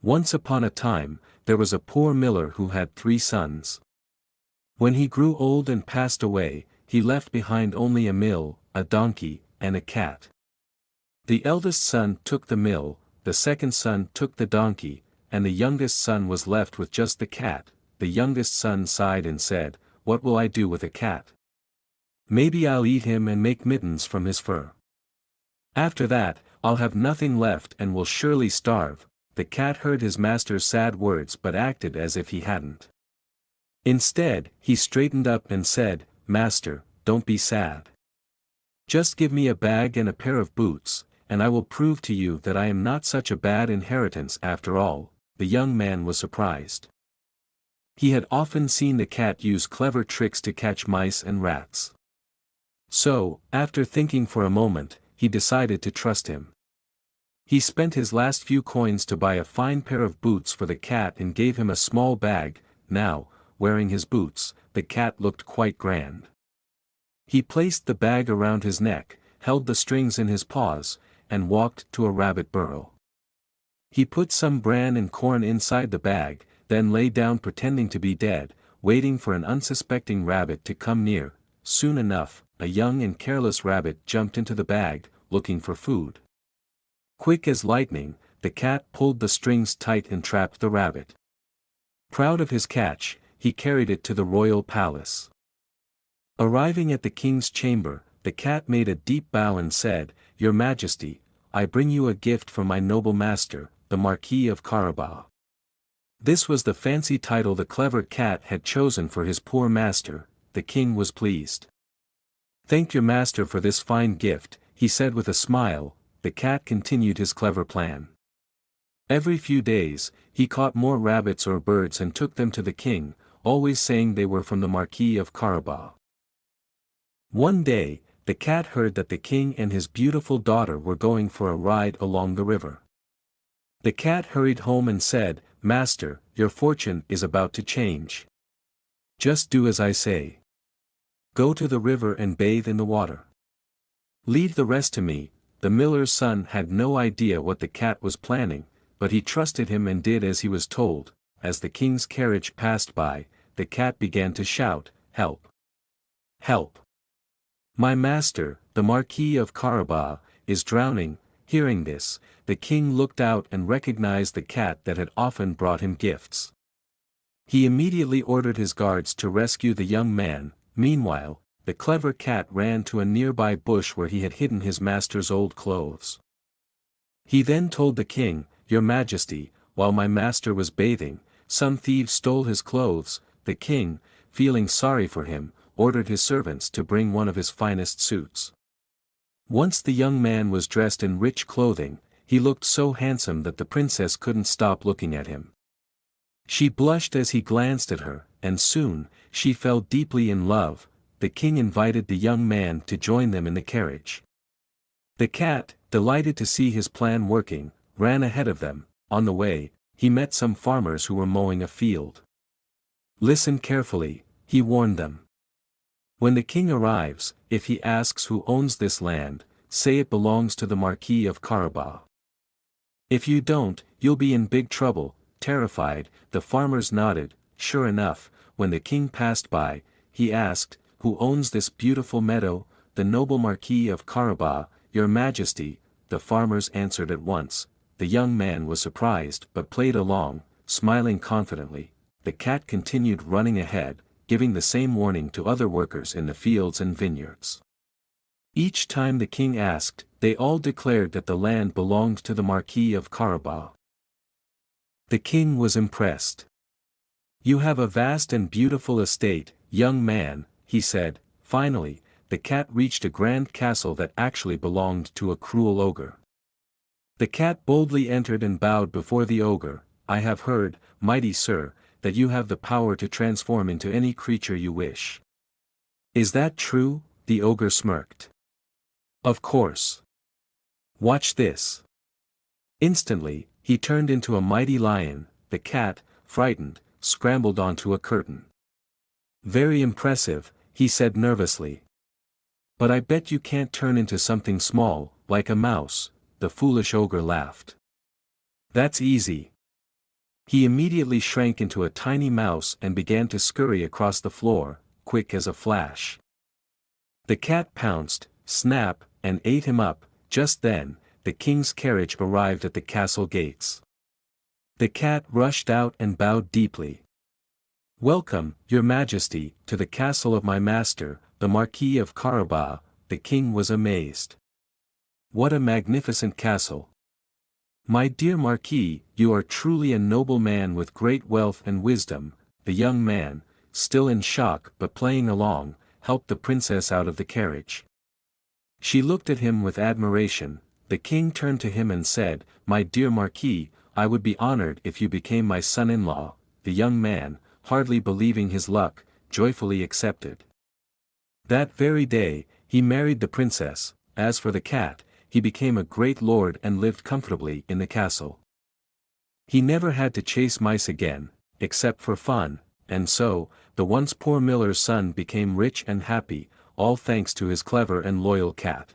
Once upon a time, there was a poor miller who had 3 sons. When he grew old and passed away, he left behind only a mill, a donkey, and a cat. The eldest son took the mill, the second son took the donkey, and the youngest son was left with just the cat. The youngest son sighed and said, "What will I do with a cat? Maybe I'll eat him and make mittens from his fur. After that, I'll have nothing left and will surely starve." The cat heard his master's sad words but acted as if he hadn't. Instead, he straightened up and said, "Master, don't be sad. Just give me a bag and a pair of boots, and I will prove to you that I am not such a bad inheritance after all." The young man was surprised. He had often seen the cat use clever tricks to catch mice and rats. So, after thinking for a moment, he decided to trust him. He spent his last few coins to buy a fine pair of boots for the cat and gave him a small bag. Now, wearing his boots, the cat looked quite grand. He placed the bag around his neck, held the strings in his paws, and walked to a rabbit burrow. He put some bran and corn inside the bag, then lay down pretending to be dead, waiting for an unsuspecting rabbit to come near. Soon enough, a young and careless rabbit jumped into the bag, looking for food. Quick as lightning, the cat pulled the strings tight and trapped the rabbit. Proud of his catch, he carried it to the royal palace. Arriving at the king's chamber, the cat made a deep bow and said, "Your Majesty, I bring you a gift from my noble master, the Marquis of 𝘓𝘓𝘓." This was the fancy title the clever cat had chosen for his poor master. The king was pleased. "Thank your master for this fine gift," he said with a smile. The cat continued his clever plan. Every few days, he caught more rabbits or birds and took them to the king, always saying they were from the Marquis of 𝘓𝘓𝘓. One day, the cat heard that the king and his beautiful daughter were going for a ride along the river. The cat hurried home and said, "Master, your fortune is about to change. Just do as I say. Go to the river and bathe in the water. Leave the rest to me." The miller's son had no idea what the cat was planning, but he trusted him and did as he was told. As the king's carriage passed by, the cat began to shout, "Help! Help! My master, the Marquis of 𝘓𝘓𝘓, is drowning." Hearing this, the king looked out and recognized the cat that had often brought him gifts. He immediately ordered his guards to rescue the young man. Meanwhile, the clever cat ran to a nearby bush where he had hidden his master's old clothes. He then told the king, "Your Majesty, while my master was bathing, some thieves stole his clothes." The king, feeling sorry for him, ordered his servants to bring one of his finest suits. Once the young man was dressed in rich clothing, he looked so handsome that the princess couldn't stop looking at him. She blushed as he glanced at her, and soon, she fell deeply in love. The king invited the young man to join them in the carriage. The cat, delighted to see his plan working, ran ahead of them. On the way, he met some farmers who were mowing a field. "Listen carefully," he warned them. "When the king arrives, if he asks who owns this land, say it belongs to the Marquis of 𝘓𝘓𝘓. If you don't, you'll be in big trouble." Terrified, the farmers nodded. Sure enough, when the king passed by, he asked, "Who owns this beautiful meadow?" "The noble Marquis of 𝘓𝘓𝘓, your Majesty," the farmers answered at once. The young man was surprised but played along, smiling confidently. The cat continued running ahead, giving the same warning to other workers in the fields and vineyards. Each time the king asked, they all declared that the land belonged to the Marquis of 𝘓𝘓𝘓. The king was impressed. "You have a vast and beautiful estate, young man," he said. Finally, the cat reached a grand castle that actually belonged to a cruel ogre. The cat boldly entered and bowed before the ogre. "I have heard, mighty sir, that you have the power to transform into any creature you wish. Is that true?" The ogre smirked. "Of course. Watch this." Instantly, he turned into a mighty lion. The cat, frightened, scrambled onto a curtain. "Very impressive," he said nervously. "But I bet you can't turn into something small, like a mouse." The foolish ogre laughed. "That's easy. He immediately shrank into a tiny mouse and began to scurry across the floor, quick as a flash. The cat pounced, snapped, and ate him up. Just then, the king's carriage arrived at the castle gates. The cat rushed out and bowed deeply. "Welcome, your majesty, to the castle of my master, the Marquis of 𝘓𝘓." The king was amazed. "What a magnificent castle! My dear Marquis, you are truly a noble man with great wealth and wisdom." The young man, still in shock but playing along, helped the princess out of the carriage. She looked at him with admiration. The king turned to him and said, "My dear Marquis, I would be honored if you became my son-in-law." The young man, hardly believing his luck, joyfully accepted. That very day, he married the princess. As for the cat, he became a great lord and lived comfortably in the castle. He never had to chase mice again, except for fun, and so, the once poor miller's son became rich and happy, all thanks to his clever and loyal cat.